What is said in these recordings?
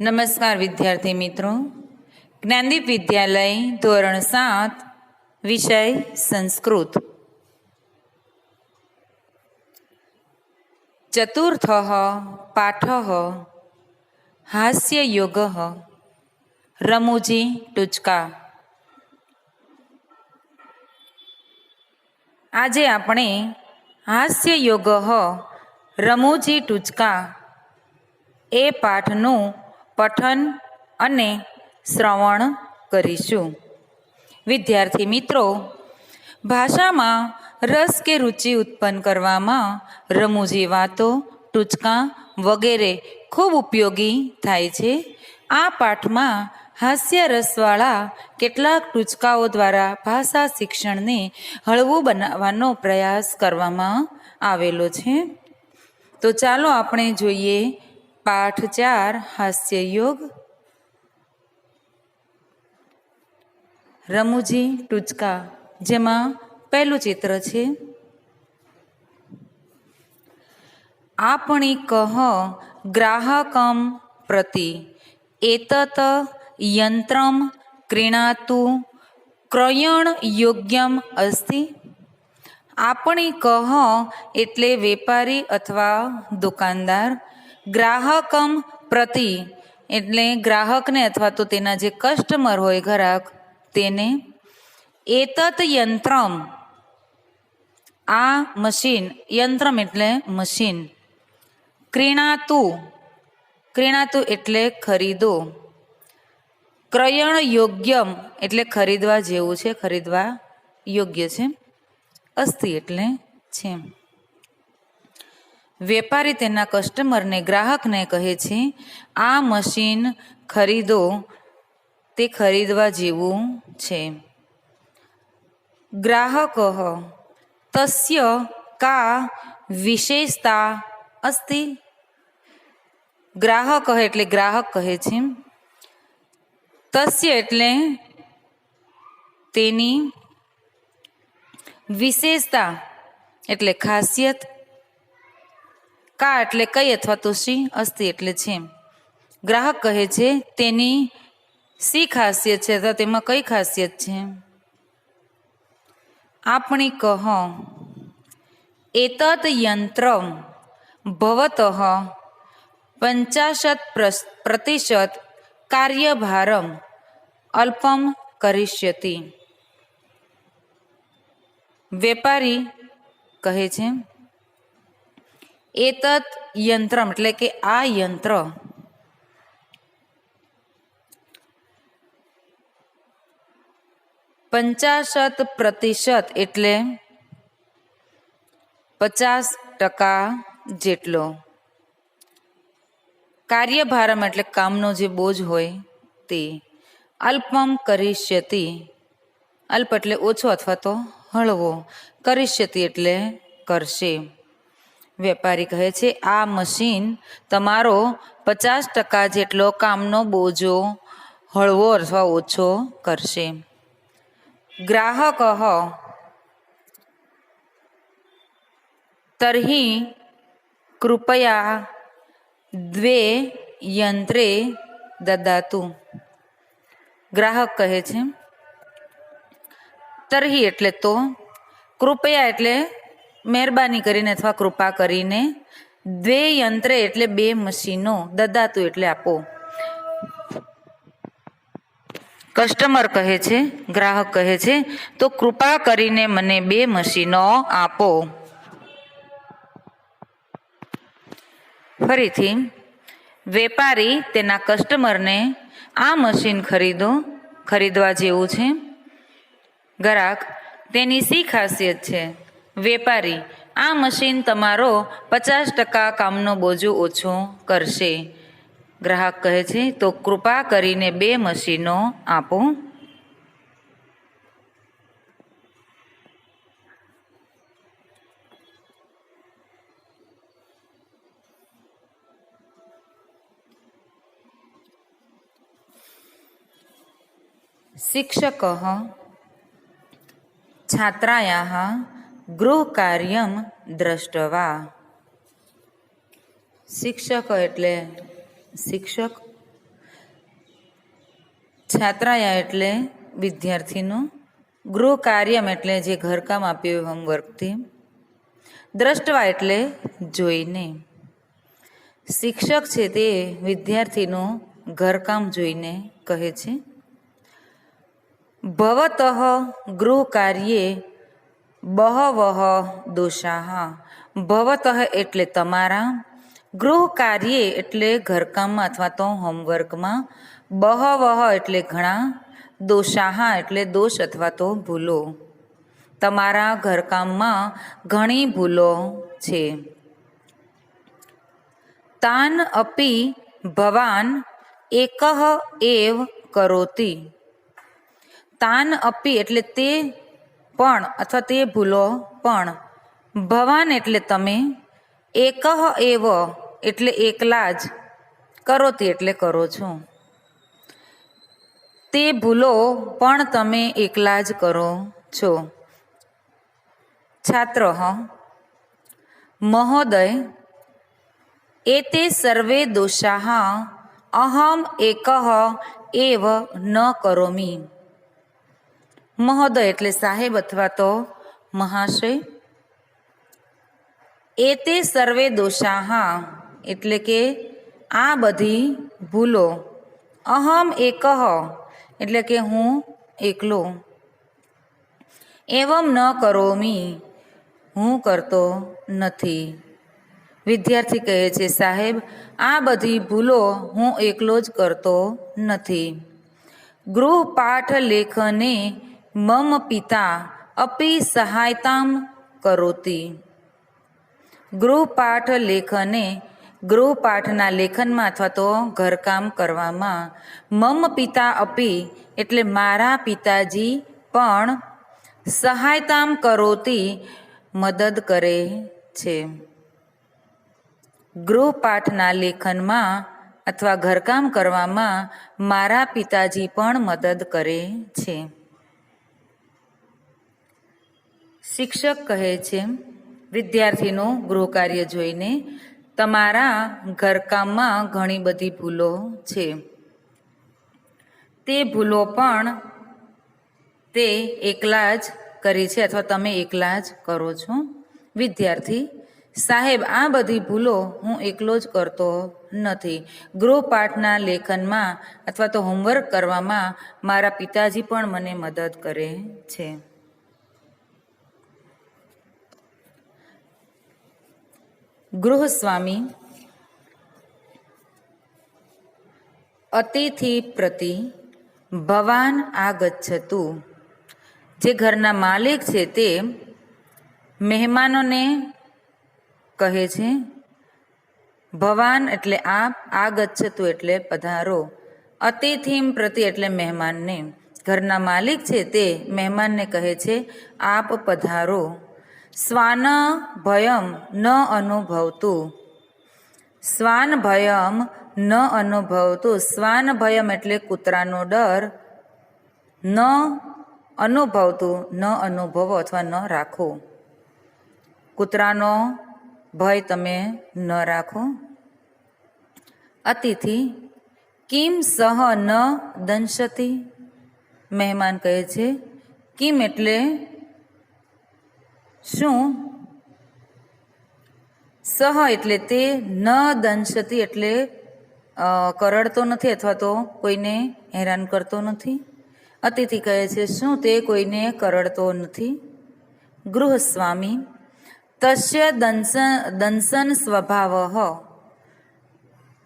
નમસ્કાર વિદ્યાર્થી મિત્રો, જ્ઞાનદીપ વિદ્યાલય ધોરણ 7 વિષય સંસ્કૃત. ચતુર્થ પાઠ હાસ્યયોગ રમૂજી ટૂચકા. આજે આપણે હાસ્યયોગ રમૂજી ટૂચકા એ પાઠનું પઠન અને શ્રવણ કરીશું. વિદ્યાર્થી મિત્રો, ભાષામાં રસ કે રુચિ ઉત્પન્ન કરવામાં રમૂજી વાતો, ટૂચકા વગેરે ખૂબ ઉપયોગી થાય છે. આ પાઠમાં હાસ્યરસવાળા કેટલાક ટૂચકાઓ દ્વારા ભાષા શિક્ષણને હળવું બનાવવાનો પ્રયાસ કરવામાં આવેલો છે. તો ચાલો આપણે જોઈએ પાઠ 4 હાસ્યયોગ રમૂજી ટૂચકા, જેમાં પહેલું ચિત્ર છે. આપણી કહ ગ્રાહકમ પ્રતિ એતત યંત્રમ ક્રીણાતુ ક્રયણ યોગ્યમ અસ્તિ. આપણી કહ એટલે વેપારી અથવા દુકાનદાર, ગ્રાહકમ પ્રતિ એટલે ગ્રાહકને અથવા તો તેના જે કસ્ટમર હોય ગ્રાહક તેને, એતત યંત્રમ આ મશીન, યંત્રમ એટલે મશીન, ક્રીણાતુ ક્રીણાતુ એટલે ખરીદો, ક્રયણ યોગ્યમ એટલે ખરીદવા જેવું છે, ખરીદવા યોગ્ય છે, અસ્તિ એટલે છે. વેપારી તેના કસ્ટમરને, ગ્રાહકને કહે છે આ મશીન ખરીદો, તે ખરીદવા જેવું છે. ગ્રાહક તસ્ય કા વિશેષતા અસ્તિ. ગ્રાહક એટલે ગ્રાહક કહે છે, તસ્ય એટલે તેની, વિશેષતા એટલે ખાસિયત, કા એટલે કઈ અથવા તો શી, અસ્તિ એટલે છે. ગ્રાહક કહે છે તેની શી ખાસિયત છે અથવા તેમાં કઈ ખાસિયત છે. આપણી કહ એતત યંત્ર ભવતઃ 50% કાર્યભારમ અલ્પમ કરિષ્યતિ. વેપારી કહે છે એતત યંત્રમ એટલે કે આ યંત્ર 50% એટલે 50% જેટલો, કાર્યભારમ એટલે કામનો જે બોજ હોય તે, અલ્પમ કરિષ્યતિ અલ્પ એટલે ઓછો અથવા તો હળવો, કરિષ્યતિ એટલે કરશે. વેપારી કહે છે આ મશીન તમારો 50% જેટલો કામનો બોજો હળવો અથવા ઓછો કરશે. ગ્રાહક તર્હિ કૃપયા 2 યંત્રે દદાતુ. ગ્રાહક કહે છે તર્હિ એટલે તો, કૃપયા એટલે મહેરબાની કરીને અથવા કૃપા કરીને, 2 યંત્રે એટલે 2 મશીનો, દદાતુ એટલે આપો. કસ્ટમર કહે છે, ગ્રાહક કહે છે તો કૃપા કરીને મને 2 મશીનો આપો. ફરીથી, વેપારી તેના કસ્ટમરને આ મશીન ખરીદો, ખરીદવા જેવું છે. ગ્રાહક તેની શી ખાસિયત છે. વેપારી આ મશીન તમારો 50% કામનો બોજો ઓછો કરશે. ગ્રાહક કહે છે તો કૃપા કરીને 2 મશીનો આપો. શિક્ષક છાત્રાયાः ગૃહકાર્યમ દ્રષ્ટવા. શિક્ષક એટલે શિક્ષક છાત્રાયા એટલે વિદ્યાર્થીનું, ગૃહ કાર્યમ એટલે જે ઘરકામ આપ્યું હોમવર્કથી, દ્રષ્ટવા એટલે જોઈને. શિક્ષક છે તે વિદ્યાર્થીનું ઘરકામ જોઈને કહે છે. ભવતઃ ગૃહ કાર્યે બહવઃ દોષાઃ. ભવતઃ એટલે તમારા, ગૃહ કાર્યે એટલે ઘરકામમાં અથવા તો હોમવર્કમાં, બહવઃ એટલે ઘણા, દોષાઃ એટલે દોષ અથવા તો ભૂલો. તમારા ઘરકામમાં ઘણી ભૂલો છે. તાન અપી ભવાન એકઃ એવ કરોતિ. તાન અપી એટલે તે પણ અથવા તે ભૂલો પણ, ભવાન એટલે તમે, એકઃ એવ એટલે એકલા જ, કરોતિ એટલે કરો છો. તે ભૂલો પણ તમે એકલા જ કરો છો. છાત્ર મહોદય એતે સર્વે દોષાઃ અહમ એકઃ એવ ન કરોમિ. મહોદય એટલે સાહેબ અથવા તો મહાશય. એતે સર્વે દોષાઃ એટલે કે આ બધી ભૂલો, અહમ એકઃ એટલે કે હું એકલો, એવમ ન કરોમિ હું કરતો નથી. વિદ્યાર્થી કહે છે સાહેબ આ બધી ભૂલો હું એકલો જ કરતો નથી. ગૃહપાઠ લેખને મમ પિતા અપી સહાયતામ કરોતિ. ગૃહપાઠ લેખને, ગૃહપાઠના લેખનમાં અથવા તો ઘરકામ કરવામાં, મમ પિતા અપી એટલે મારા પિતાજી પણ, સહાયતામ કરોતિ મદદ કરે છે. ગૃહપાઠના લેખનમાં અથવા ઘરકામ કરવામાં મારા પિતાજી પણ મદદ કરે છે. શિક્ષક કહે છે વિદ્યાર્થીનું ગૃહ કાર્ય જોઈને, તમારા ઘરકામમાં ઘણી બધી ભૂલો છે. તે ભૂલો પણ તે એકલા જ કરી છે અથવા તમે એકલા જ કરો છો. વિદ્યાર્થી સાહેબ આ બધી ભૂલો હું એકલો જ કરતો નથી. ગૃહપાઠના લેખનમાં અથવા તો હોમવર્ક કરવામાં મારા પિતાજી પણ મને મદદ કરે છે. ગૃહસ્વામી અતિથિ પ્રતિ ભવાન આગચ્છતુ. જે ઘરના માલિક છે તે મહેમાનોને કહે છે, ભવાન એટલે આપ, આગચ્છતુ એટલે પધારો, અતિથિમ પ્રતિ એટલે મહેમાનને. ઘરના માલિક છે તે મહેમાનને કહે છે આપ પધારો. શ્વાન ભયમ ન અનુભવતું. શ્વાન ભયમ ન અનુભવતું. શ્વાન ભયમ એટલે કૂતરાનો ડર, ન અનુભવતું ન અનુભવો અથવા ન રાખો. કૂતરાનો ભય તમે ન રાખો. અતિથિ કિમ સહ ન દંશતિ. મહેમાન કહે છે કિમ એટલે શું, સહ એટલે તે, ન દંશતિ એટલે કરડતો નથી અથવા તો કોઈને હેરાન કરતો નથી. અતિથિ કહે છે શું તે કોઈને કરડતો નથી. ગૃહસ્વામી તસ્ય દંસન સ્વભાવ.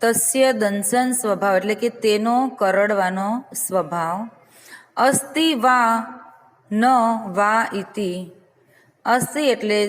તસ્ય દંસન સ્વભાવ એટલે કે તેનો કરડવાનો સ્વભાવ. અસ્તિ વા ન વા ઇતિ. અસ્તિ એટલે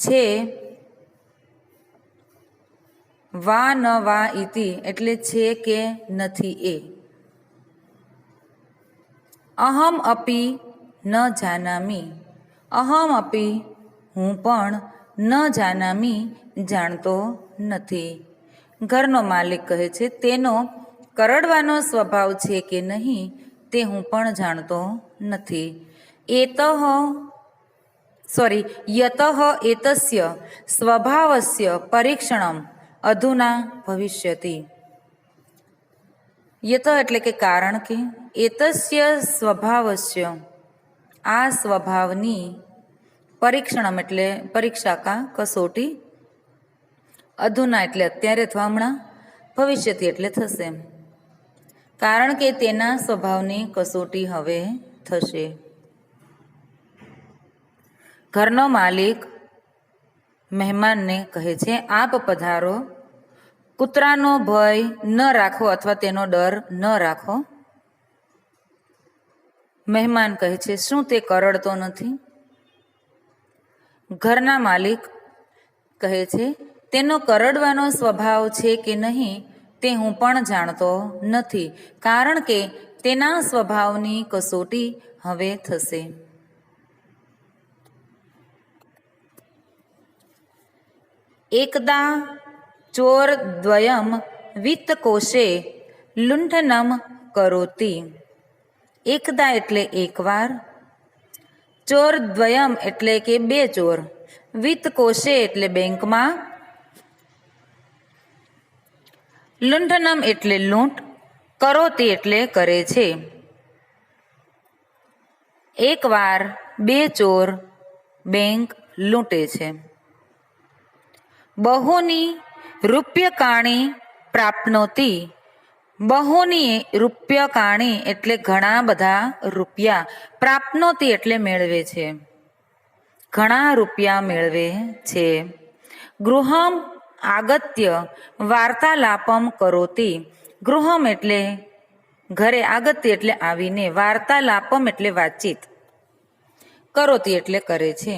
છે, વા ન વા ઇતિ એટલે છે કે નથી એ. અહમ અપી ન જાનામી. અહમ અપી હું પણ, ન જાનામી જાણતો નથી. ઘરનો માલિક કહે છે તેનો કરડવાનો સ્વભાવ છે કે નહીં તે હું પણ જાણતો નથી. યતઃ એતસ્ય સ્વભાવસ્ય પરીક્ષણમ અધુના ભવિષ્યતિ. યત એટલે કે કારણ કે, એતસ્ય સ્વભાવસ્ય આ સ્વભાવની, પરીક્ષણમ એટલે પરીક્ષા કા કસોટી, અધુના એટલે અત્યારે અથવા હમણાં, ભવિષ્યથી એટલે થશે, કારણ કે તેના સ્વભાવની કસોટી હવે થશે. ઘરનો માલિક મહેમાનને કહે છે, આપ પધારો. કૂતરાનો ભય ન રાખો અથવા તેનો ડર ન રાખો. મહેમાન કહે છે, શું તે કરડતો નથી? ઘરના માલિક કહે છે, તેનો કરડવાનો સ્વભાવ છે કે નહીં તે હું પણ જાણતો નથી, કારણ કે તેના સ્વભાવની કસોટી હવે થશે. એકદા ચોર દ્વયમ વિત્તકોશે લુંઠનમ કરોતી. એકદા એટલે એકવાર, ચોર દ્વયમ એટલે કે બે ચોર, વિત્તકોશે એટલે બેંકમાં, લુંઠનમ એટલે લૂંટ, કરોતી એટલે કરે છે. એકવાર બે ચોર બેંક લૂંટે છે. બહુની રૂપ્યકાણી પ્રાપ્નોતી. બહુની રૂપ્યકાણી એટલે ઘણા બધા રૂપિયા, પ્રાપ્નોતી એટલે મેળવે છે, ઘણા રૂપિયા મેળવે છે. ગૃહમ આગત્ય વાર્તાલાપમ કરોતી. ગૃહમ એટલે ઘરે, આગત્ય એટલે આવીને, વાર્તાલાપમ એટલે વાતચીત, કરોતી એટલે કરે છે,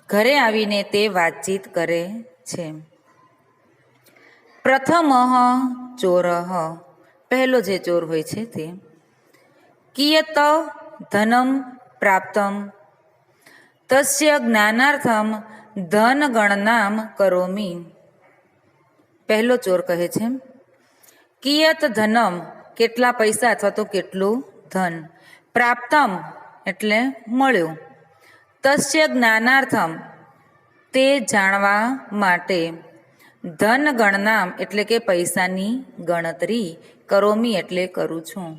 ઘરે આવીને તે વાતચીત કરે છે. પ્રથમ ચોર પહેલો જે ચોર હોય છે તે. કિયત ધનમ પ્રાપ્તમ તસ્ય જ્ઞાનાર્થમ ધન ગણનામ કરોમી. પહેલો ચોર કહે છે, કિયત ધનમ કેટલા પૈસા અથવા તો કેટલું ધન, પ્રાપ્તમ એટલે મળ્યું, તસ્ય જ્ઞાનાર્થમ તે જાણવા માટે, ધન ગણનામ એટલે કે પૈસાની ગણતરી, કરોમી એટલે કરું છું.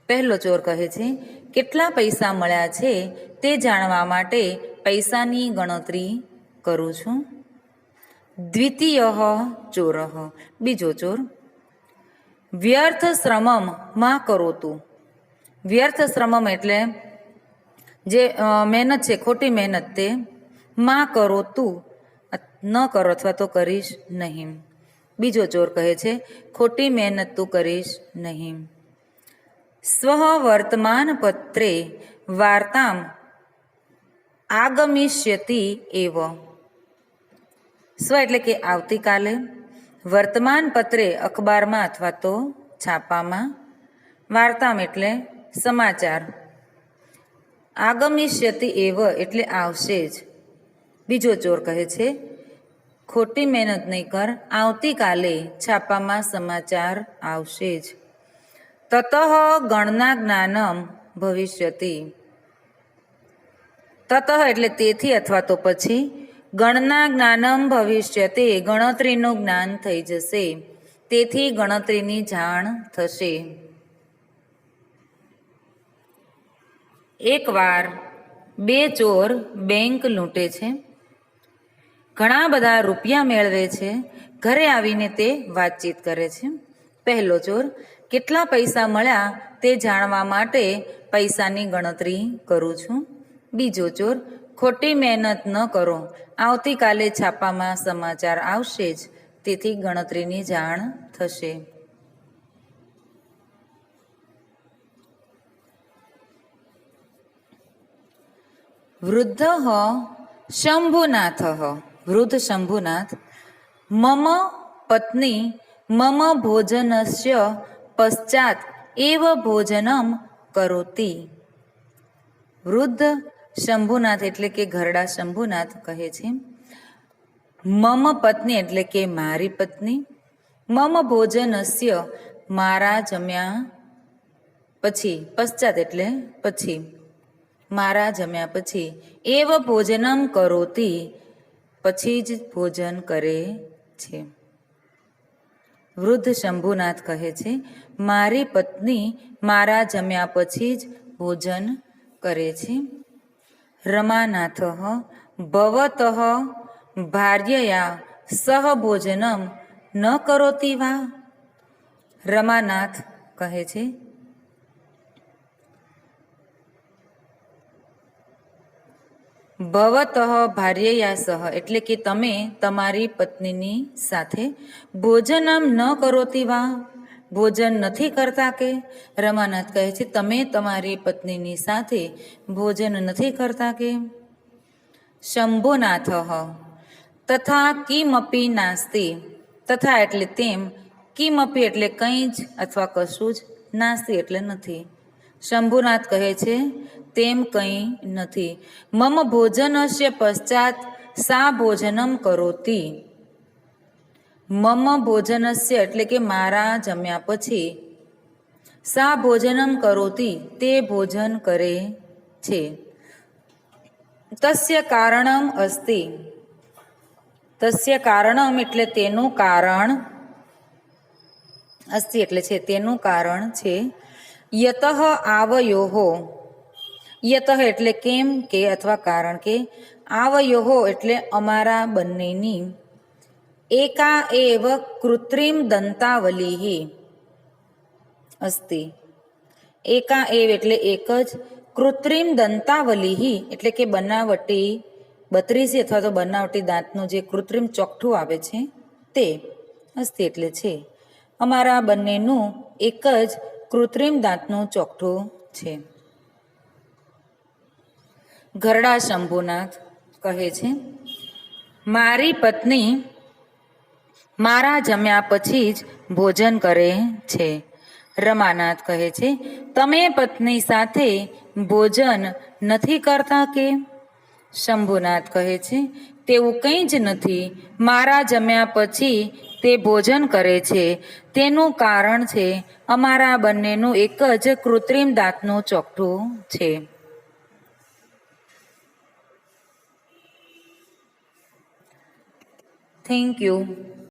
પહેલો ચોર કહે છે, કેટલા પૈસા મળ્યા છે તે જાણવા માટે પૈસાની ગણતરી કરું છું. દ્વિતીય ચોર બીજો ચોર. વ્યર્થ શ્રમમ માં કરોતું. વ્યર્થ શ્રમમ એટલે જે મહેનત છે, ખોટી મહેનત, તે માં કરોતું ન કરો અથવા તો કરીશ નહીં. બીજો ચોર કહે છે, ખોટી મહેનત તું કરીશ નહીં. સ્વ વર્તમાન પત્રે વાર્તામ આગમિષ્યતિ એવ. સ્વ એટલે કે આવતીકાલે, વર્તમાન પત્રે અખબારમાં અથવા તો છાપામાં, વાર્તામ એટલે સમાચાર, આગમિષ્યતિ એવ એટલે આવશે જ. બીજો ચોર કહે છે, ખોટી મહેનત નહીં કર, આવતીકાલે છાપામાં સમાચાર આવશે જ. તતઃ ગણના જ્ઞાનમ ભવિષ્યતિ. તતઃ એટલે તેથી અથવા તો પછી, ગણના જ્ઞાનમ ભવિષ્યતે ગણતરીનું જ્ઞાન થઈ જશે, તેથી ગણતરીની જાણ થશે. એકવાર બે ચોર બેંક લૂંટે છે, ઘણા બધા રૂપિયા મેળવે છે, ઘરે આવીને તે વાતચીત કરે છે. પહેલો ચોર, કેટલા પૈસા મળ્યા તે જાણવા માટે પૈસાની ગણતરી કરું છું. બીજો ચોર, ખોટી મહેનત ન કરો, આવતીકાલે છાપામાં સમાચાર આવશે જ, તેથી ગણતરીની જાણ થશે. વૃદ્ધ શંભુનાથ. વૃદ્ધ શંભુનાથ. મમ પત્ની મમ ભોજનસ્ય પશ્ચાત એવ ભોજનમ કરોતી. વૃદ્ધ શંભુનાથ એટલે કે ઘરડા શંભુનાથ કહે છે, મમ પત્ની એટલે કે મારી પત્ની, મમ ભોજનસ્ય મારા જમ્યા પછી, પશ્ચાત એટલે પછી, મારા જમ્યા પછી, એવ ભોજનમ કરોતી પછી જ ભોજન કરે છે. વૃદ્ધ શંભુનાથ કહે છે, મારી પત્ની મારા જમ્યા પછી જ ભોજન કરે છે. રમાનાથ ભવતઃ ભાર્યયા સહ ભોજનમ ન કરોતિ વા. રમાનાથ કહે છે, ભવતઃ ભાર્યયા સહ એટલે કે તમે તમારી પત્નીની સાથે ભોજનમ ન કરોતિ વા ભોજન નથી કરતા કે. રમાનાથ કહે છે, તમે તમારી પત્નીની સાથે ભોજન નથી કરતા કે. શંભુનાથ તથા કિમપી નાસ્તિ. તથા એટલે તેમ, કિમપી એટલે કંઈ જ અથવા કશું જ, નાસ્તિ એટલે નથી. શંભુનાથ કહે છે, તેમ કંઈ નથી. મમ ભોજનસ્ય પશ્ચાત સા ભોજનમ કરોતી. મમ ભોજનસ્ય એટલે કે મારા જમ્યા પછી, સા ભોજનમ કરોતી તે ભોજન કરે છે. તસ્ય કારણમ અસ્તિ. તસ્ય કારણમ એટલે તેનું કારણ, અસ્તિ એટલે છે તેનું કારણ છે. યતઃ આવયોહો. યતઃ એટલે કેમ કે અથવા કારણ કે, આવયોહો એટલે અમારા બંનેની, એકા એવ કૃત્રિમ દંતાવલી અસ્તિ. એકા એવ એટલે એક જ, કૃત્રિમ દંતાવલી એટલે કે બનાવટી 32 અથવા તો બનાવટી દાંતનું જે કૃત્રિમ ચોકઠું આવે છે તે, અસ્તિ એટલે છે. અમારા બંનેનું એક જ કૃત્રિમ દાંતનું ચોકઠું છે. ગરડા શંભુનાથ કહે છે, મારી પત્ની મારા જમ્યા પછી જ ભોજન કરે છે. રમાનાથ કહે છે, તમે પત્ની સાથે ભોજન નથી કરતા કે. શંભુનાથ કહે છે, તેવું કંઈ જ નથી. મારા જમ્યા પછી તે ભોજન કરે છે. તેનું કારણ છે અમારા બંનેનું એક જ કૃત્રિમ દાંતનું ચોકઠું છે. Thank you.